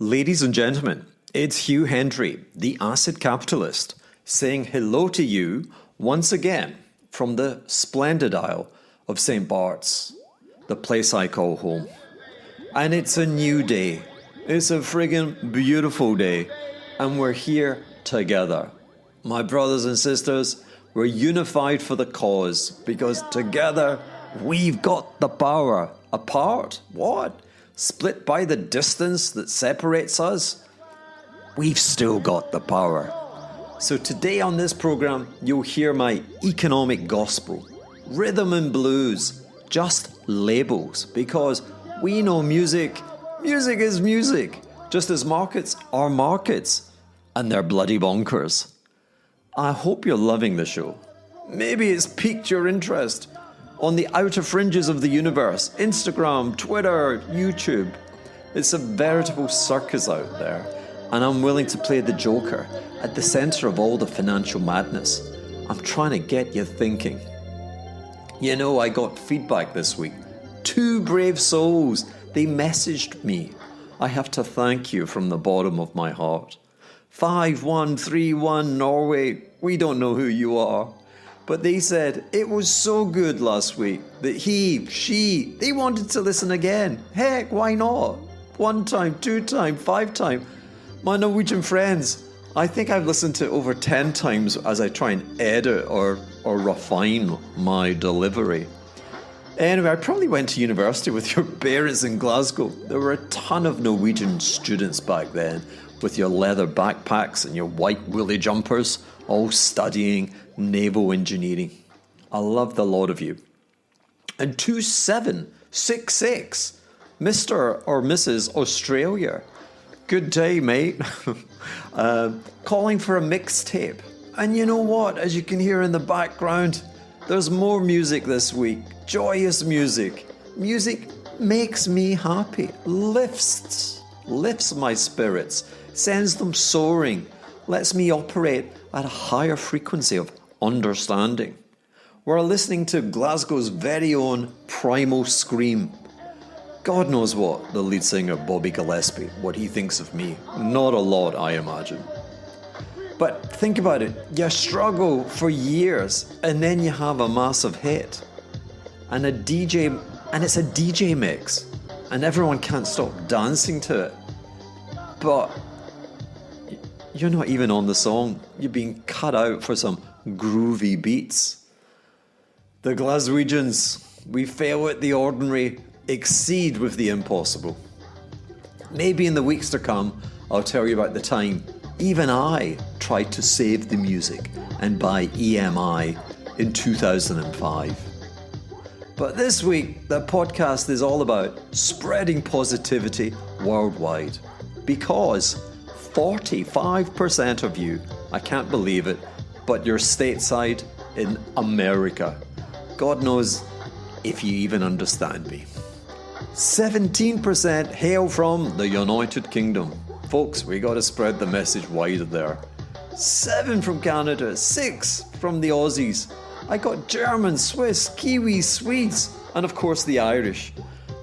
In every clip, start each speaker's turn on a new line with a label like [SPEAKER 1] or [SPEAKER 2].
[SPEAKER 1] Ladies and gentlemen, it's Hugh Hendry, the acid capitalist, saying hello to you once again from the splendid Isle of St. Barts, the place I call home. And it's a new day. It's a friggin' beautiful day. And we're here together. My brothers and sisters, we're unified for the cause because together we've got the power. Apart? What? Split by the distance that separates us? We've still got the power. So today on this program, you'll hear my economic gospel, rhythm and blues, just labels, because we know music is music, just as markets are markets, and they're bloody bonkers. I hope you're loving the show. Maybe it's piqued your interest on the outer fringes of the universe, Instagram, Twitter, YouTube. It's a veritable circus out there, and I'm willing to play the Joker at the center of all the financial madness. I'm trying to get you thinking. You know, I got feedback this week. 2 brave souls, they messaged me. I have to thank you from the bottom of my heart. 5131 Norway, we don't know who you are. But they said it was so good last week that they wanted to listen again. Heck, why not? 1 time, 2 time, 5 time. My Norwegian friends, I think I've listened to it over 10 times as I try and edit or refine my delivery. Anyway, I probably went to university with your parents in Glasgow. There were a ton of Norwegian students back then with your leather backpacks and your white woolly jumpers, all studying naval engineering. I love the lot of you. And 2766, Mr. or Mrs. Australia. Good day, mate. Calling for a mixtape. And you know what? As you can hear in the background, there's more music this week. Joyous music. Music makes me happy. Lifts my spirits. Sends them soaring. Lets me operate at a higher frequency of understanding. We're listening to Glasgow's very own Primal Scream. God knows what the lead singer Bobby Gillespie, what he thinks of me. Not a lot, I imagine. But think about it. You struggle for years and then you have a massive hit. And it's a DJ mix. And everyone can't stop dancing to it. But you're not even on the song. You're being cut out for some groovy beats. The Glaswegians, we fail at the ordinary, exceed with the impossible. Maybe in the weeks to come, I'll tell you about the time even I tried to save the music and buy EMI in 2005. But this week, the podcast is all about spreading positivity worldwide because 45% of you, I can't believe it, but you're stateside in America. God knows if you even understand me. 17% hail from the United Kingdom. Folks, we got to spread the message wider there. 7 from Canada, 6 from the Aussies. I got German, Swiss, Kiwi, Swedes, and of course the Irish.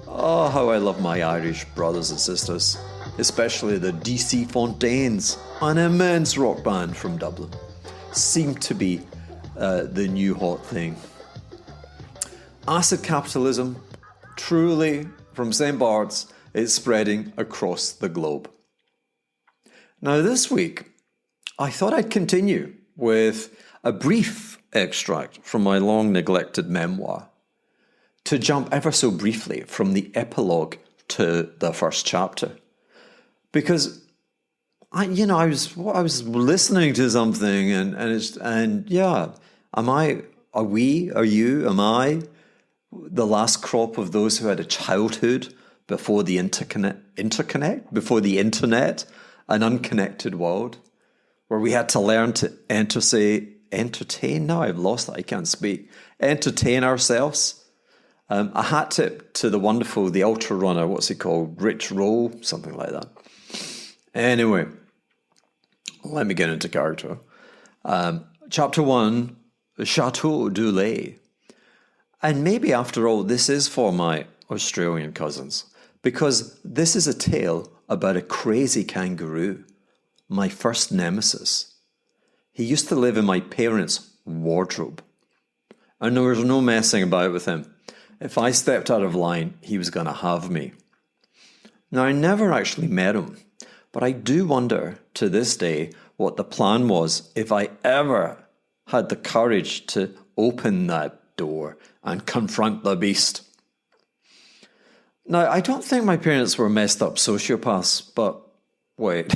[SPEAKER 1] Oh, how I love my Irish brothers and sisters. Especially the DC Fontaines, an immense rock band from Dublin. Seem to be the new hot thing. Acid capitalism, truly from St. Barts, is spreading across the globe. Now this week, I thought I'd continue with a brief extract from my long neglected memoir to jump ever so briefly from the epilogue to the first chapter. Because I was listening to something and am I the last crop of those who had a childhood before the before the internet, an unconnected world, where we had to learn to entertain. Now I've lost that, I can't speak. Entertain ourselves. A hat tip to the ultra runner, what's he called? Rich Roll, something like that. Anyway, let me get into character. Chapter 1, the Chateau du Lait. And maybe after all, this is for my Australian cousins, because this is a tale about a crazy kangaroo, my first nemesis. He used to live in my parents' wardrobe, and there was no messing about with him. If I stepped out of line, he was going to have me. Now, I never actually met him, but I do wonder to this day what the plan was if I ever had the courage to open that door and confront the beast. Now, I don't think my parents were messed up sociopaths, but wait,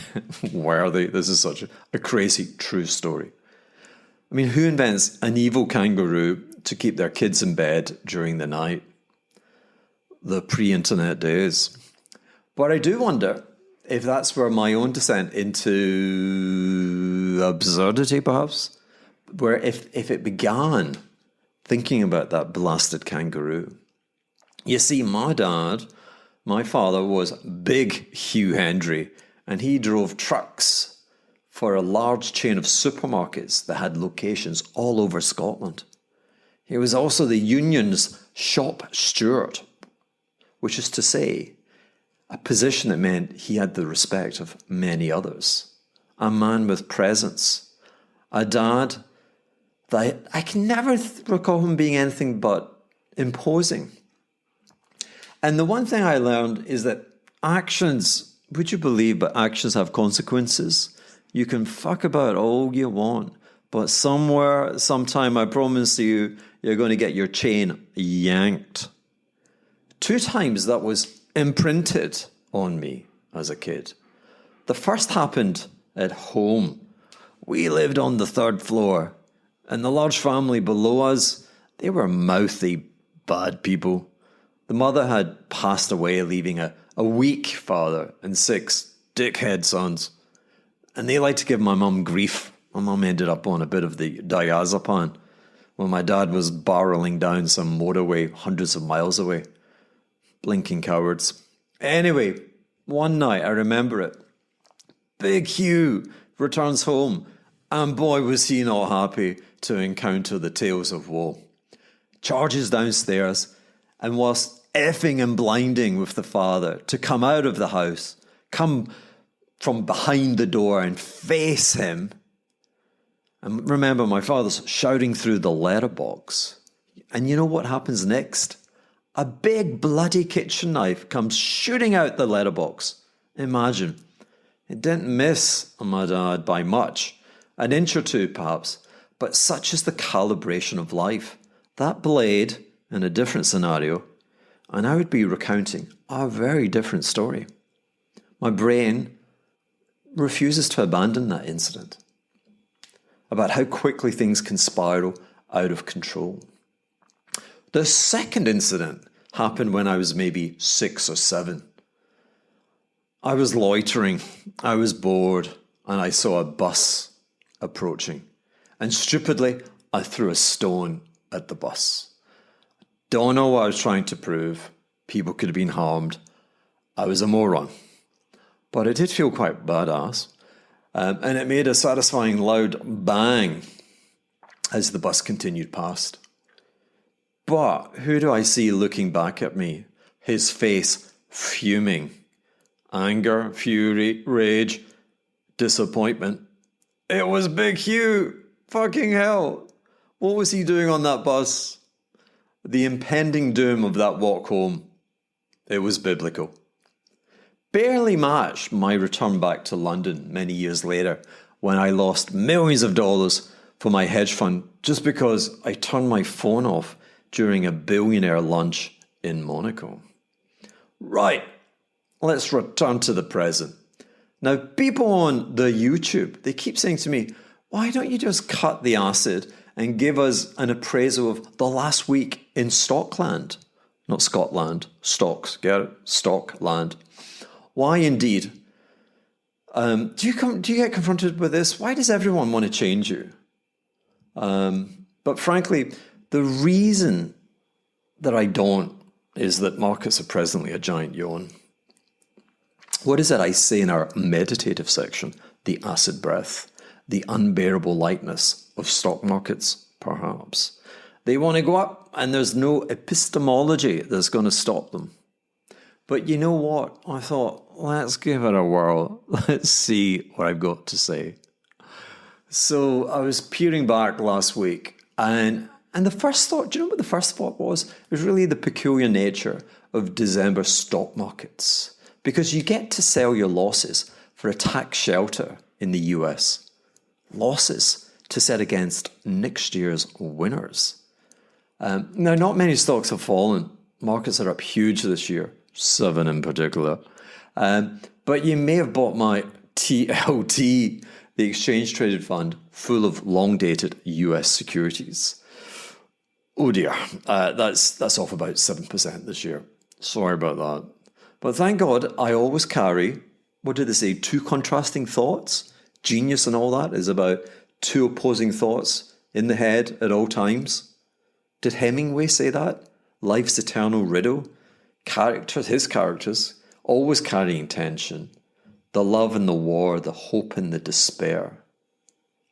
[SPEAKER 1] were they? This is such a crazy true story. I mean, who invents an evil kangaroo to keep their kids in bed during the night? The pre-internet days. But I do wonder if that's where my own descent into absurdity, perhaps, where if it began thinking about that blasted kangaroo. You see, my father was big Hugh Hendry, and he drove trucks for a large chain of supermarkets that had locations all over Scotland. He was also the union's shop steward, which is to say, a position that meant he had the respect of many others. A man with presence. A dad that I can never recall him being anything but imposing. And the one thing I learned is that actions, would you believe, but actions have consequences. You can fuck about all you want, but somewhere, sometime, I promise you, you're going to get your chain yanked. 2 times that was imprinted on me as a kid. The first happened at home. We lived on the 3rd floor, and the large family below us, they were mouthy, bad people. The mother had passed away, leaving a weak father and 6 dickhead sons. And they liked to give my mum grief. My mum ended up on a bit of the diazepam when my dad was barreling down some motorway hundreds of miles away. Blinking cowards. Anyway, one night, I remember it. Big Hugh returns home, and boy was he not happy to encounter the tales of woe. Charges downstairs, and whilst effing and blinding with the father to come out of the house, come from behind the door and face him. And remember, my father's shouting through the letterbox. And you know what happens next? A big bloody kitchen knife comes shooting out the letterbox. Imagine. It didn't miss my dad by much. An inch or 2 perhaps. But such is the calibration of life. That blade, in a different scenario, and I would be recounting a very different story. My brain refuses to abandon that incident. About how quickly things can spiral out of control. The second incident happened when I was maybe 6 or 7. I was loitering, I was bored, and I saw a bus approaching. And stupidly, I threw a stone at the bus. Don't know what I was trying to prove. People could have been harmed. I was a moron. But it did feel quite badass. And it made a satisfying loud bang as the bus continued past. But who do I see looking back at me? His face fuming. Anger, fury, rage, disappointment. It was Big Hugh. Fucking hell. What was he doing on that bus? The impending doom of that walk home. It was biblical. Barely matched my return back to London many years later when I lost millions of dollars for my hedge fund just because I turned my phone off during a billionaire lunch in Monaco. Right, let's return to the present. Now, people on the YouTube, they keep saying to me, why don't you just cut the acid and give us an appraisal of the last week in Stockland? Not Scotland, stocks, get it? Stockland. Why indeed? Do you get confronted with this? Why does everyone want to change you? But frankly, the reason that I don't is that markets are presently a giant yawn. What is it I say in our meditative section? The acid breath, the unbearable lightness of stock markets, perhaps. They want to go up, and there's no epistemology that's going to stop them. But you know what? I thought, let's give it a whirl. Let's see what I've got to say. So I was peering back last week, and the first thought, do you know what the first thought was? It was really the peculiar nature of December stock markets. Because you get to sell your losses for a tax shelter in the US. Losses to set against next year's winners. Now, not many stocks have fallen. Markets are up huge this year, 7 in particular. But you may have bought my TLT, the exchange traded fund, full of long-dated US securities. Oh dear, that's off about 7% this year. Sorry about that. But thank God I always carry, what did they say, 2 contrasting thoughts? Genius and all that is about 2 opposing thoughts in the head at all times. Did Hemingway say that? Life's eternal riddle. His characters, always carrying tension. The love and the war, the hope and the despair.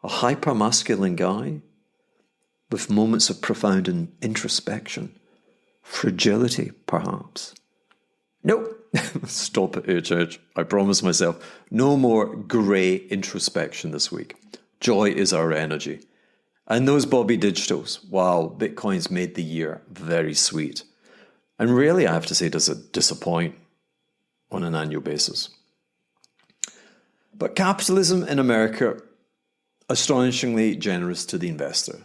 [SPEAKER 1] A hyper-masculine guy with moments of profound introspection. Fragility, perhaps. Nope. Stop it, HH. I promise myself. No more grey introspection this week. Joy is our energy. And those Bobby Digitals, wow, Bitcoin's made the year very sweet. And really, I have to say, does it disappoint on an annual basis. But capitalism in America, astonishingly generous to the investor.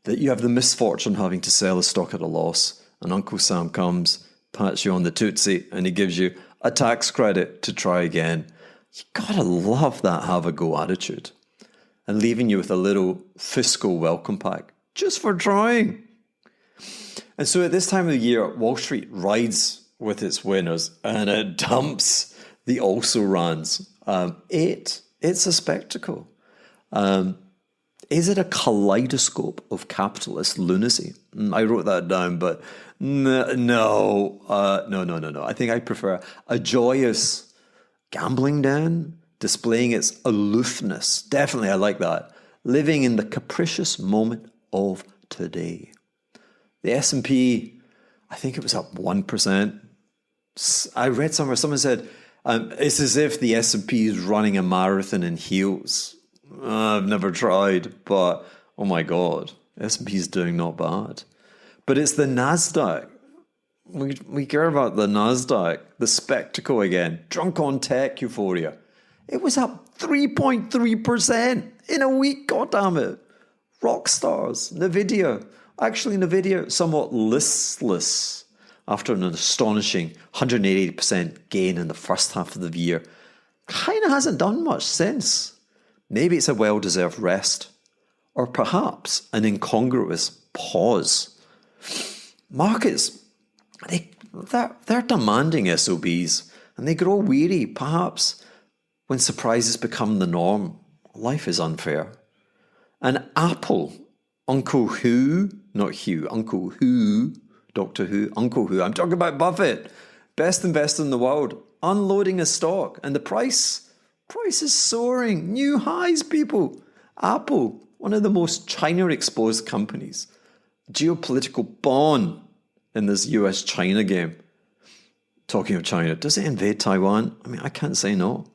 [SPEAKER 1] That you have the misfortune of having to sell a stock at a loss, and Uncle Sam comes, pats you on the tootsie, and he gives you a tax credit to try again. You gotta love that have-a-go attitude. And leaving you with a little fiscal welcome pack, just for trying. And so at this time of the year, Wall Street rides with its winners, and it dumps the also-rans. It's a spectacle. Is it a kaleidoscope of capitalist lunacy? I wrote that down, but no. I think I prefer a joyous gambling den, displaying its aloofness. Definitely, I like that. Living in the capricious moment of today. The S&P, I think it was up 1%. I read somewhere, someone said, it's as if the S&P is running a marathon in heels. I've never tried, but oh my God, S&P is doing not bad. But it's the NASDAQ. We care about the NASDAQ, the spectacle again. Drunk on tech euphoria. It was up 3.3% in a week, goddammit. Rock stars, Nvidia. Actually, Nvidia somewhat listless after an astonishing 180% gain in the first half of the year. Kind of hasn't done much since. Maybe it's a well-deserved rest, or perhaps an incongruous pause. Markets, they're demanding SOBs, and they grow weary, perhaps, when surprises become the norm. Life is unfair. And Apple, Uncle Who, not Hugh, Uncle Who, Doctor Who, Uncle Who, I'm talking about Buffett, best investor in the world, unloading a stock, and the price is soaring. New highs, people. Apple, one of the most China-exposed companies. Geopolitical pawn in this US-China game. Talking of China, does it invade Taiwan? I mean, I can't say no.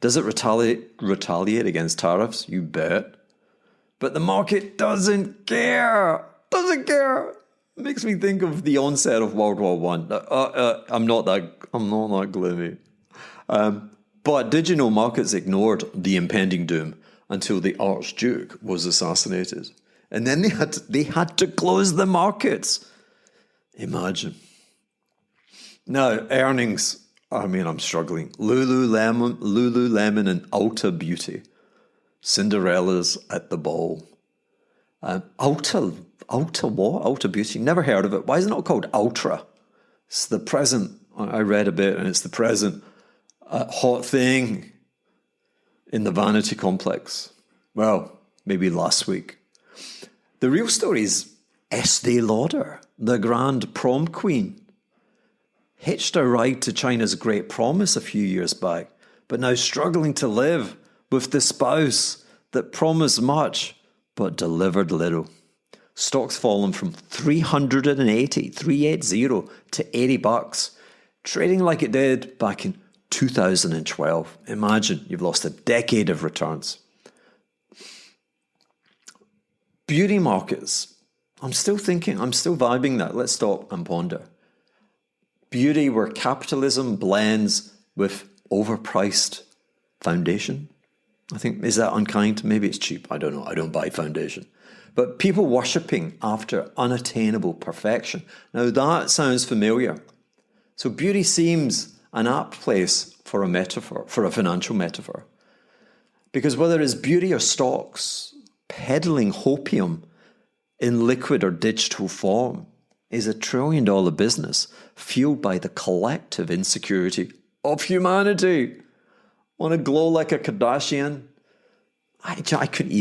[SPEAKER 1] Does it retaliate against tariffs? You bet. But the market doesn't care. Doesn't care. It makes me think of the onset of World War I. I'm not that gloomy. But did you know markets ignored the impending doom until the Archduke was assassinated? And then they had to close the markets. Imagine. Now, earnings, I mean, I'm struggling. Lululemon and Ulta Beauty. Cinderella's at the ball. Ulta what? Ulta Beauty? Never heard of it. Why is it not called Ultra? It's the present. I read a bit, and it's the present hot thing in the vanity complex. Well, maybe last week. The real story is Estee Lauder, the grand prom queen. Hitched a ride to China's Great Promise a few years back, but now struggling to live with the spouse that promised much but delivered little. Stocks fallen from 380 to $80. trading like it did back in 2012. Imagine you've lost a decade of returns. Beauty markets. I'm still vibing that. Let's stop and ponder. Beauty where capitalism blends with overpriced foundation. I think, is that unkind? Maybe it's cheap. I don't know. I don't buy foundation. But people worshipping after unattainable perfection. Now that sounds familiar. So beauty seems an apt place for a metaphor, for a financial metaphor. Because whether it's beauty or stocks, peddling hopium in liquid or digital form is a $1 trillion business fueled by the collective insecurity of humanity. Want to glow like a Kardashian? I couldn't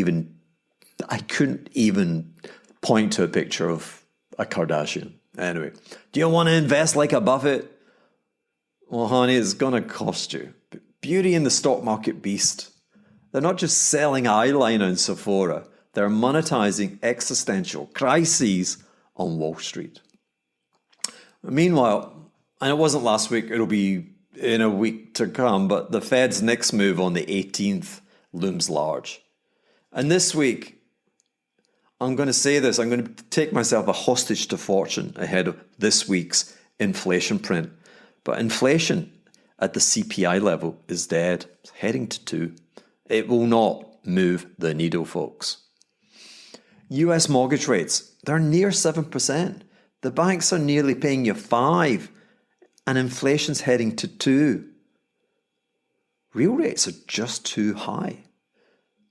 [SPEAKER 1] even point to a picture of a Kardashian. Anyway, do you want to invest like a Buffett? Well, honey, it's going to cost you. Beauty in the stock market beast. They're not just selling eyeliner in Sephora. They're monetizing existential crises on Wall Street. Meanwhile, and it wasn't last week, it'll be in a week to come, but the Fed's next move on the 18th looms large. And this week, I'm going to say this, I'm going to take myself a hostage to fortune ahead of this week's inflation print. But inflation at the CPI level is dead. It's heading to 2. It will not move the needle, folks. US mortgage rates, they're near 7%. The banks are nearly paying you 5%, and inflation's heading to 2%. Real rates are just too high.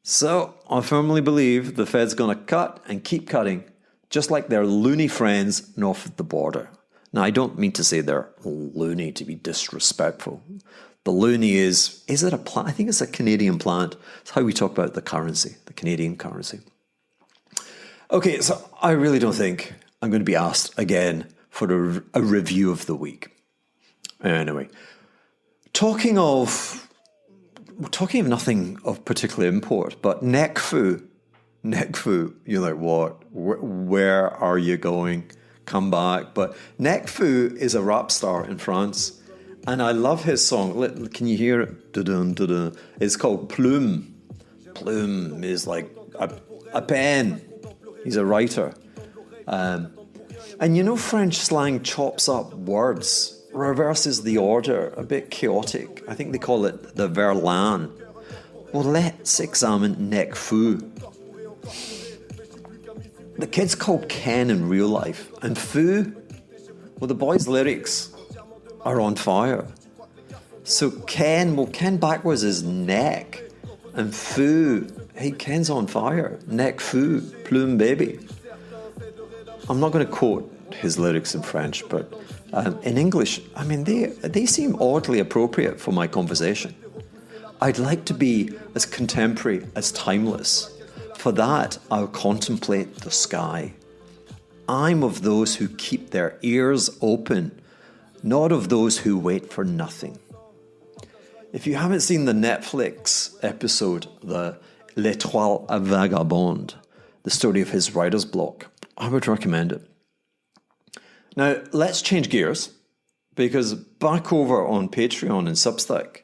[SPEAKER 1] So I firmly believe the Fed's going to cut and keep cutting, just like their loony friends north of the border. Now, I don't mean to say they're loony to be disrespectful. The loony is it a plant? I think it's a Canadian plant. It's how we talk about the currency, the Canadian currency. Okay, so I really don't think I'm going to be asked again for a review of the week. Anyway, talking of nothing of particular import, but nekfu, you're like, what? Where are you going? Come back. But nekfu is a rap star in France, and I love his song. Can you hear it? Dun, dun, dun. It's called Plume. Plume is like a pen. He's a writer. And you know French slang chops up words, reverses the order, a bit chaotic. I think they call it the verlan. Well, let's examine nekfu. The kid's called Ken in real life, and Fu, well, the boy's lyrics are on fire. So Ken backwards is neck, and Fu, hey, Ken's on fire. Neck Fu, plume baby. I'm not going to quote his lyrics in French, but in English, I mean, they seem oddly appropriate for my conversation. I'd like to be as contemporary as timeless. For that, I'll contemplate the sky. I'm of those who keep their ears open, not of those who wait for nothing. If you haven't seen the Netflix episode, the L'Étoile Vagabonde, the story of his writer's block, I would recommend it. Now, let's change gears, because back over on Patreon and Substack,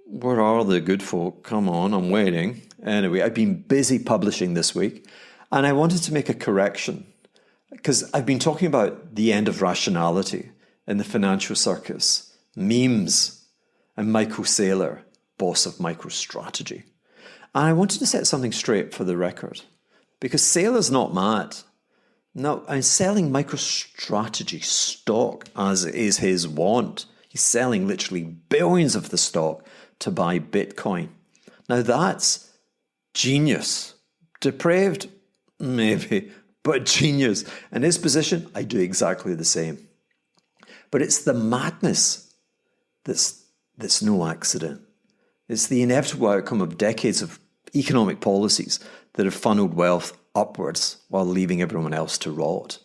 [SPEAKER 1] where are the good folk? Come on, I'm waiting. Anyway, I've been busy publishing this week, and I wanted to make a correction, because I've been talking about the end of rationality in the financial circus, memes, and Michael Saylor, boss of MicroStrategy. And I wanted to set something straight for the record, because Saylor's not mad. No, I'm selling MicroStrategy stock as is his wont. He's selling literally billions of the stock to buy Bitcoin. Now that's genius. Depraved? Maybe, but genius. In his position, I do exactly the same. But it's the madness that's no accident. It's the inevitable outcome of decades of economic policies that have funneled wealth upwards while leaving everyone else to rot.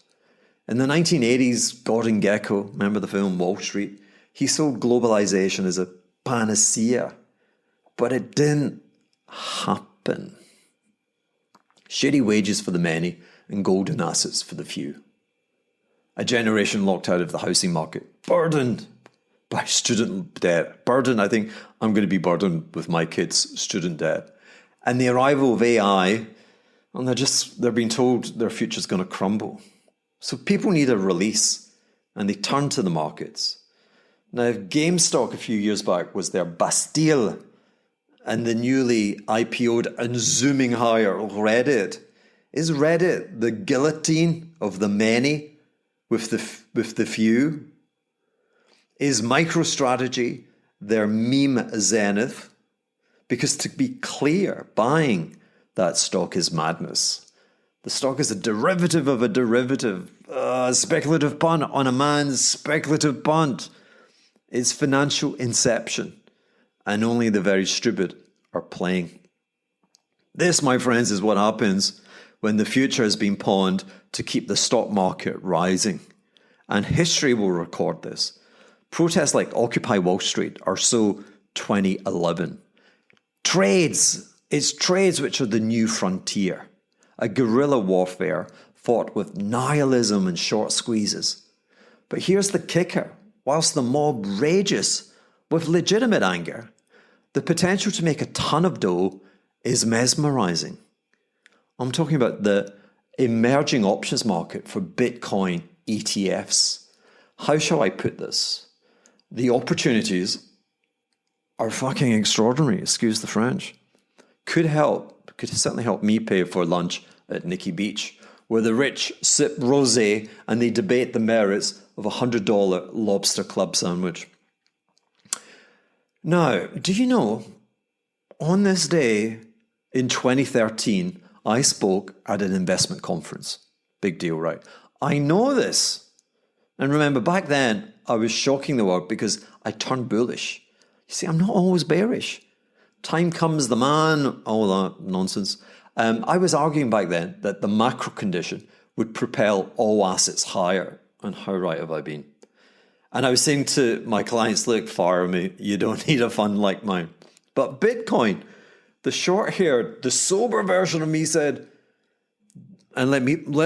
[SPEAKER 1] In the 1980s, Gordon Gekko, remember the film Wall Street? He sold globalization as a panacea, but it didn't happen. Shitty wages for the many and golden assets for the few. A generation locked out of the housing market, burdened by student debt. Burdened, I think I'm going to be burdened with my kids' student debt. And the arrival of AI, and they're being told their future's going to crumble. So people need a release, and they turn to the markets. Now, if GameStop a few years back was their Bastille, and the newly IPO'd and zooming higher Reddit, is Reddit the guillotine of the many with the few? Is MicroStrategy their meme zenith? Because to be clear, buying that stock is madness. The stock is a derivative of a derivative, a speculative punt on a man's speculative punt. It's financial inception, and only the very stupid are playing. This, my friends, is what happens when the future has been pawned to keep the stock market rising. And history will record this. Protests like Occupy Wall Street are so 2011. It's trades which are the new frontier. A guerrilla warfare fought with nihilism and short squeezes. But here's the kicker. Whilst the mob rages with legitimate anger, the potential to make a ton of dough is mesmerizing. I'm talking about the emerging options market for Bitcoin ETFs. How shall I put this? The opportunities are fucking extraordinary, excuse the French. Could certainly help me pay for lunch at Nikki Beach, where the rich sip rosé and they debate the merits of a $100 lobster club sandwich. Now, do you know, on this day in 2013, I spoke at an investment conference. Big deal, right? I know this. And remember, back then, I was shocking the world because I turned bullish. You see, I'm not always bearish. Time comes the man, all that nonsense. I was arguing back then that the macro condition would propel all assets higher. And how right have I been? And I was saying to my clients, look, fire me, you don't need a fund like mine. But Bitcoin, the short-haired, the sober version of me said, and let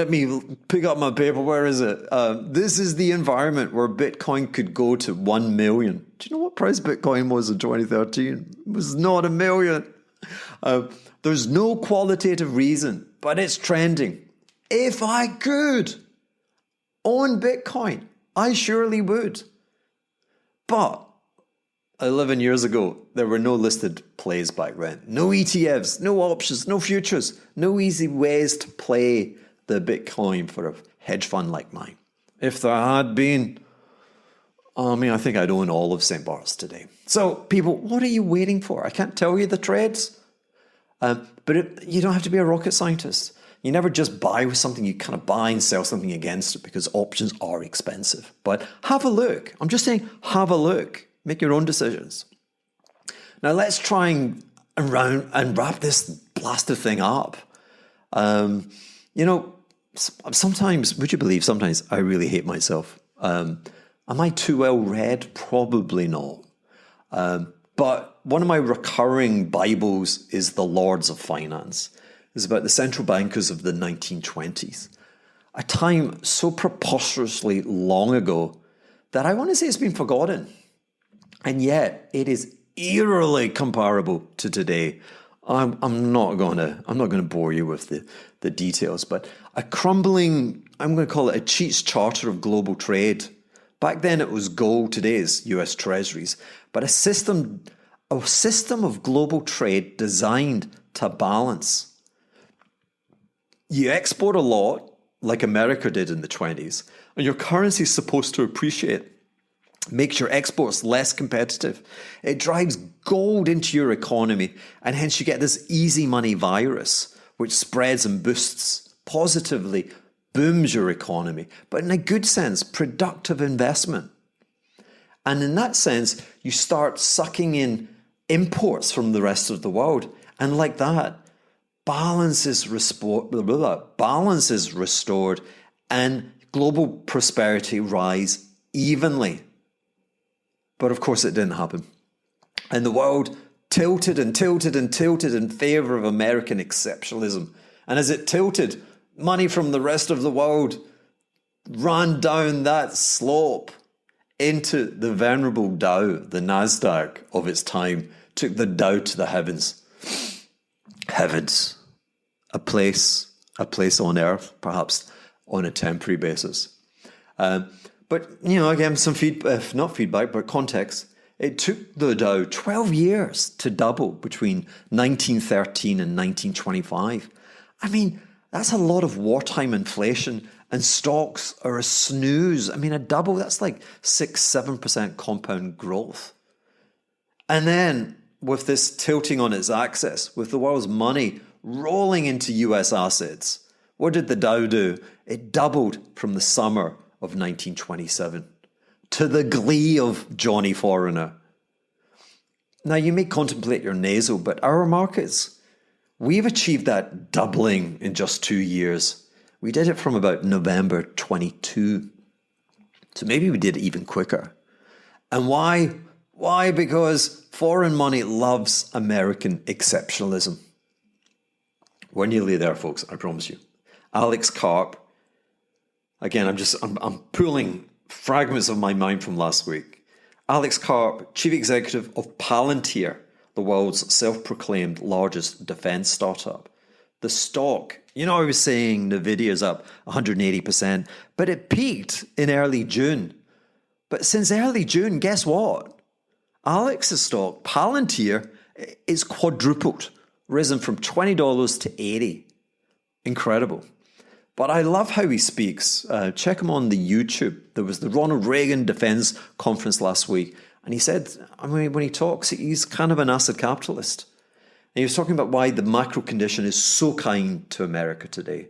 [SPEAKER 1] me pick up my paper, where is it? This is the environment where Bitcoin could go to 1 million. Do you know what price Bitcoin was in 2013? It was not 1 million. There's no qualitative reason, but it's trending. If I could own Bitcoin, I surely would. But 11 years ago, there were no listed plays back then. No ETFs, no options, no futures, no easy ways to play the Bitcoin for a hedge fund like mine. If there had been, I think I'd own all of St. Barts today. So people, what are you waiting for? I can't tell you the trades. You don't have to be a rocket scientist. You never just buy with something, you kind of buy and sell something against it because options are expensive. But have a look. I'm just saying, have a look. Make your own decisions. Now let's try and wrap this blasted thing up. Sometimes, would you believe, sometimes I really hate myself. Am I too well read? Probably not. But one of my recurring Bibles is The Lords of Finance. It's about the central bankers of the 1920s. A time so preposterously long ago that I want to say it's been forgotten. And yet it is eerily comparable to today. I'm not going to bore you with the details, but I'm going to call it a cheats charter of global trade. Back then it was gold, today is US Treasuries, but a system of global trade designed to balance. You export a lot, like America did in the 20s, and your currency is supposed to appreciate. Makes your exports less competitive. It drives gold into your economy, and hence you get this easy money virus, which spreads and boosts positively, booms your economy, but in a good sense, productive investment. And in that sense, you start sucking in imports from the rest of the world. And like that, balance is restored, and global prosperity rise evenly. But of course it didn't happen. And the world tilted and tilted and tilted in favor of American exceptionalism. And as it tilted, money from the rest of the world ran down that slope into the venerable Dow, the Nasdaq of its time, took the Dow to the heavens. Heavens, a place on earth, perhaps on a temporary basis. But, again, some not feedback, but context. It took the Dow 12 years to double between 1913 and 1925. I mean, that's a lot of wartime inflation, and stocks are a snooze. I mean, a double, that's like 6-7% compound growth. And then with this tilting on its axis, with the world's money rolling into US assets, what did the Dow do? It doubled from the summer of 1927 to the glee of Johnny Foreigner. Now, you may contemplate your nasal, but our markets, we've achieved that doubling in just 2 years. We did it from about November 22. So maybe we did it even quicker. And why? Why? Because foreign money loves American exceptionalism. We're nearly there, folks, I promise you. Alex Karp. Again, I'm pulling fragments of my mind from last week. Alex Karp, chief executive of Palantir, the world's self-proclaimed largest defense startup. The stock, I was saying Nvidia's up 180%, but it peaked in early June. But since early June, guess what? Alex's stock, Palantir, is quadrupled, risen from $20 to $80. Incredible. But I love how he speaks. Check him on the YouTube. There was the Ronald Reagan Defense Conference last week. And he said, when he talks, he's kind of an acid capitalist. And he was talking about why the macro condition is so kind to America today.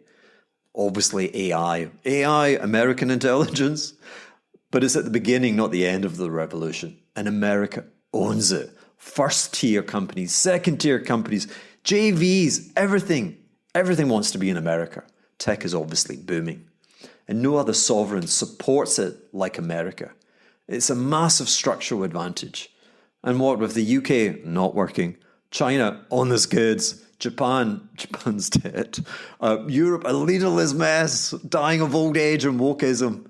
[SPEAKER 1] Obviously, AI, American intelligence. But it's at the beginning, not the end of the revolution. And America owns it. First-tier companies, second-tier companies, JVs, everything. Everything wants to be in America. Tech is obviously booming. And no other sovereign supports it like America. It's a massive structural advantage. And what with the UK not working, China on this goods, Japan's dead, Europe a leaderless mess, dying of old age and wokeism.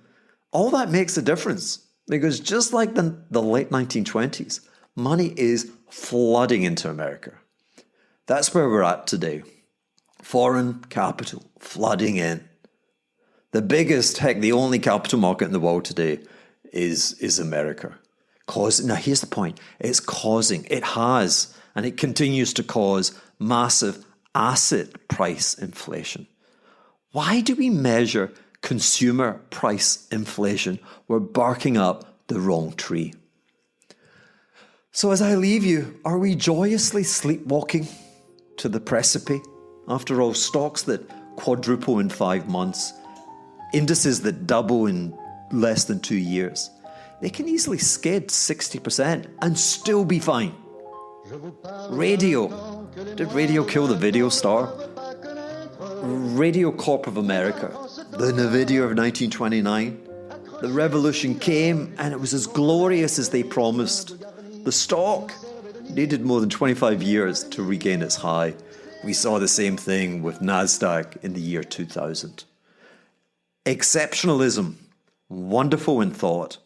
[SPEAKER 1] All that makes a difference because just like the late 1920s, money is flooding into America. That's where we're at today. Foreign capital flooding in. The biggest, the only capital market in the world today is America. Now here's the point. It has, and it continues to cause massive asset price inflation. Why do we measure consumer price inflation? We're barking up the wrong tree. So as I leave you, are we joyously sleepwalking to the precipice? After all, stocks that quadruple in 5 months, indices that double in less than 2 years, they can easily skid 60% and still be fine. Radio. Did radio kill the video star? Radio Corp of America, the Nvidia of 1929. The revolution came and it was as glorious as they promised. The stock needed more than 25 years to regain its high. We saw the same thing with Nasdaq in the year 2000. Exceptionalism, wonderful in thought,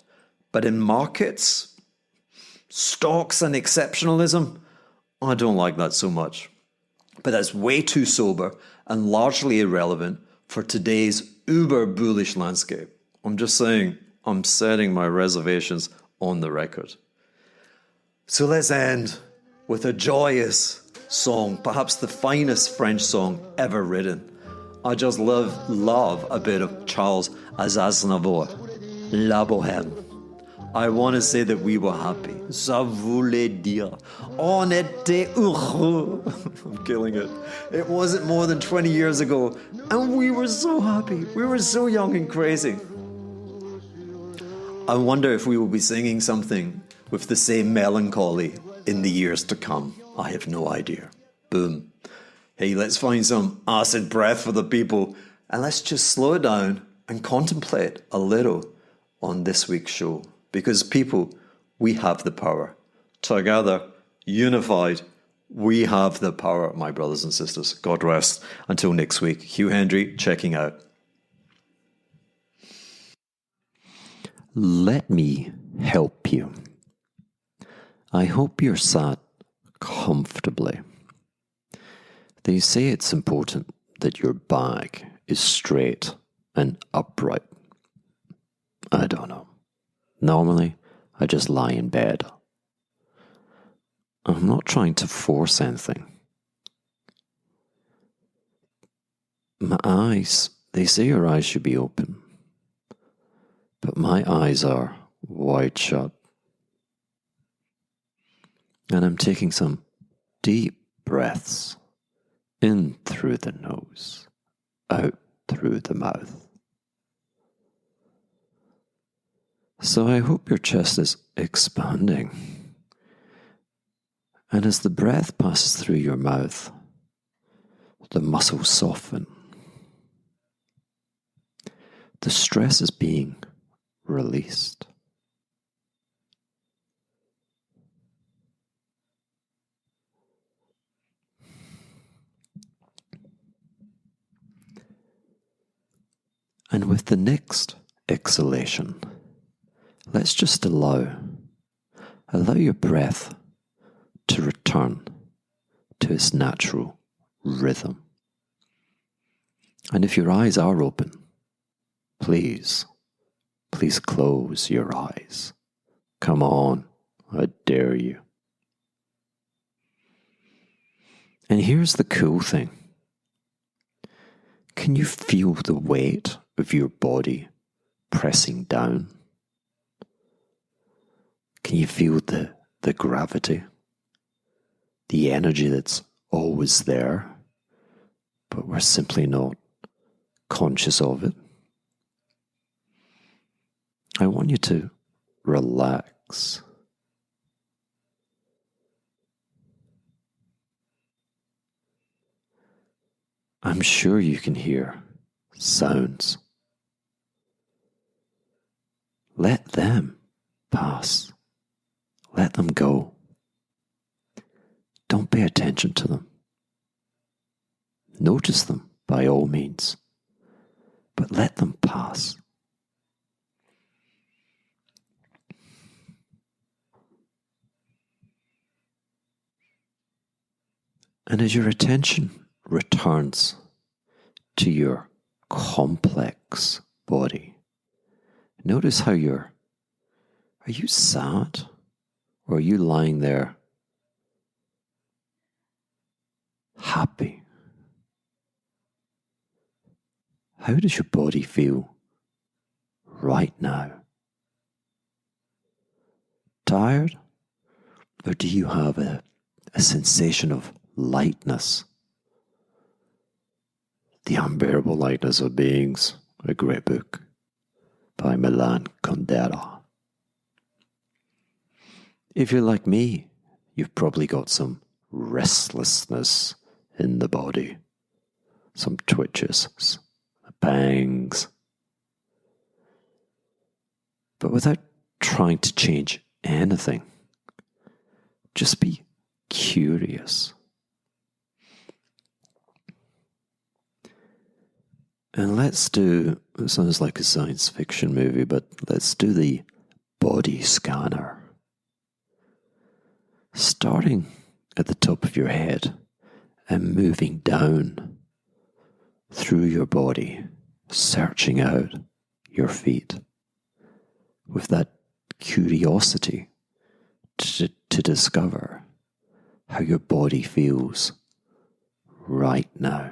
[SPEAKER 1] but in markets, stocks and exceptionalism, I don't like that so much. But that's way too sober and largely irrelevant for today's uber bullish landscape. I'm just saying, I'm setting my reservations on the record. So let's end with a joyous song, perhaps the finest French song ever written. I just love a bit of Charles Aznavour, La Bohème. I want to say that we were happy. Ça voulait dire, on était heureux. I'm killing it. It wasn't more than 20 years ago, and we were so happy. We were so young and crazy. I wonder if we will be singing something with the same melancholy in the years to come. I have no idea. Boom. Hey, let's find some acid breath for the people and let's just slow it down and contemplate a little on this week's show. Because people, we have the power. Together, unified, we have the power, my brothers and sisters. God rest. Until next week, Hugh Hendry checking out. Let me help you. I hope you're sat comfortably. They say it's important that your back is straight and upright. I don't know. Normally, I just lie in bed. I'm not trying to force anything. My eyes, they say your eyes should be open, but my eyes are wide shut. And I'm taking some deep breaths in through the nose, out through the mouth. So I hope your chest is expanding. And as the breath passes through your mouth, the muscles soften. The stress is being released. And with the next exhalation, let's just allow your breath to return to its natural rhythm. And if your eyes are open, please close your eyes. Come on, I dare you. And here's the cool thing. Can you feel the weight of your body pressing down? Can you feel the gravity? The energy that's always there, but we're simply not conscious of it? I want you to relax. I'm sure you can hear sounds. Let them pass. Let them go. Don't pay attention to them. Notice them by all means, but let them pass. And as your attention returns to your complex body, notice how are you sad? Or are you lying there happy? How does your body feel right now? Tired? Or do you have a sensation of lightness? The Unbearable Lightness of Beings, a great book by Milan Kundera. If you're like me, you've probably got some restlessness in the body, some twitches, pangs. But without trying to change anything, just be curious. And let's do, it sounds like a science fiction movie, but let's do the body scanner. Starting at the top of your head and moving down through your body, searching out your feet with that curiosity to discover how your body feels right now.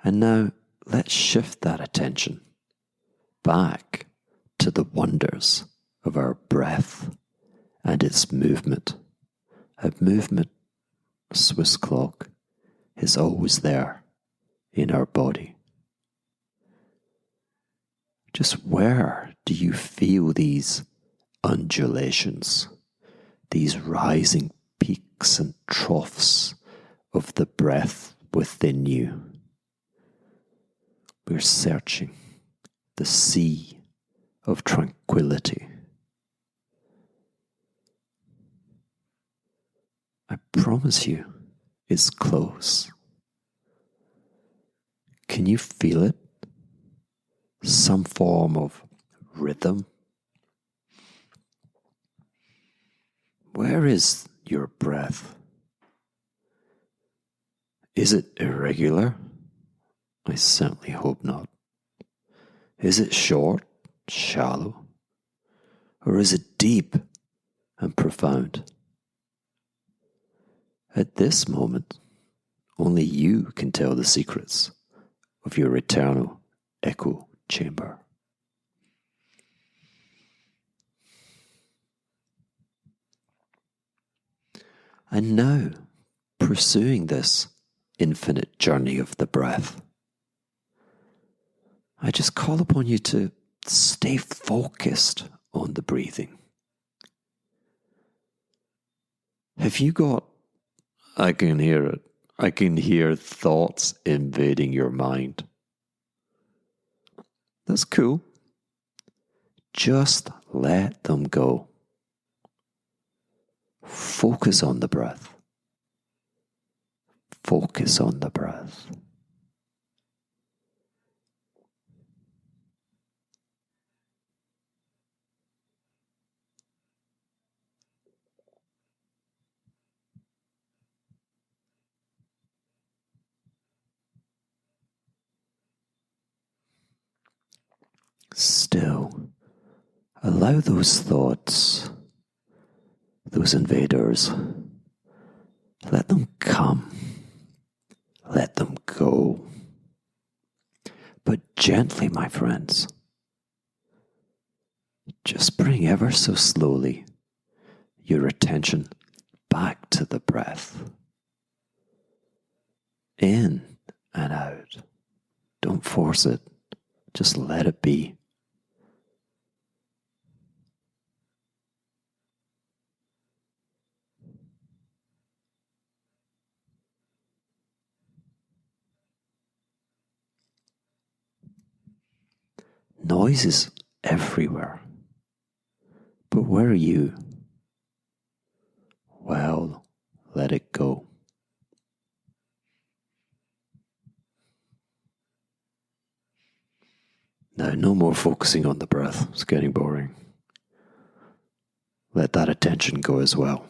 [SPEAKER 1] And now let's shift that attention back to the wonders of our breath and its movement. A movement, a Swiss clock, is always there in our body. Just where do you feel these undulations, these rising peaks and troughs of the breath within you? We're searching the sea of tranquility. I promise you, is close. Can you feel it? Some form of rhythm? Where is your breath? Is it irregular? I certainly hope not. Is it short, shallow? Or is it deep and profound? At this moment, only you can tell the secrets of your eternal echo chamber. And now, pursuing this infinite journey of the breath, I just call upon you to stay focused on the breathing. Have you got, I can hear it, I can hear thoughts invading your mind. That's cool. Just let them go. Focus on the breath. Focus on the breath. Still, allow those thoughts, those invaders, let them come, let them go. But gently, my friends. Just bring ever so slowly your attention back to the breath. In and out. Don't force it. Just let it be. Noise is everywhere. But where are you? Well, let it go. Now, no more focusing on the breath. It's getting boring. Let that attention go as well.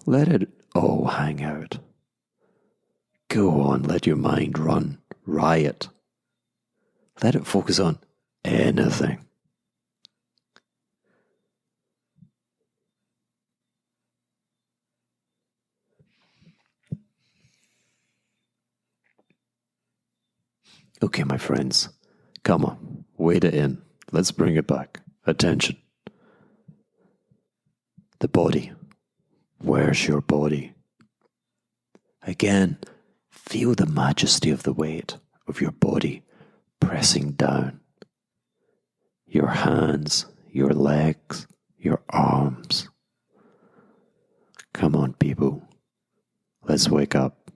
[SPEAKER 1] Let it all hang out. Go on, let your mind run riot. Let it focus on anything. Okay, my friends, come on, wait it in. Let's bring it back. Attention. The body. Where's your body? Again, feel the majesty of the weight of your body pressing down. Your hands, your legs, your arms. Come on, people. Let's wake up.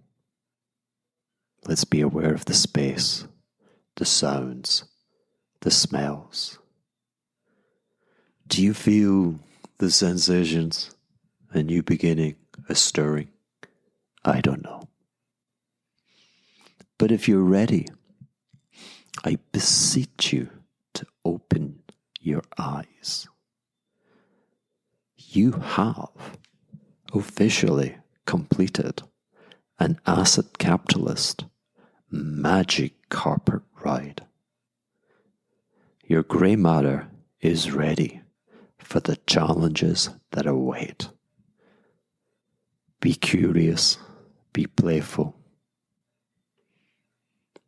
[SPEAKER 1] Let's be aware of the space, the sounds, the smells. Do you feel the sensations? A new beginning, a stirring? I don't know. But if you're ready, I beseech you to open your eyes. You have officially completed an acid capitalist magic carpet ride. Your grey matter is ready for the challenges that await. Be curious, be playful,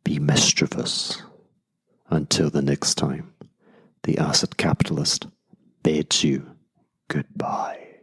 [SPEAKER 1] be mischievous. Until the next time, the acid capitalist bids you goodbye.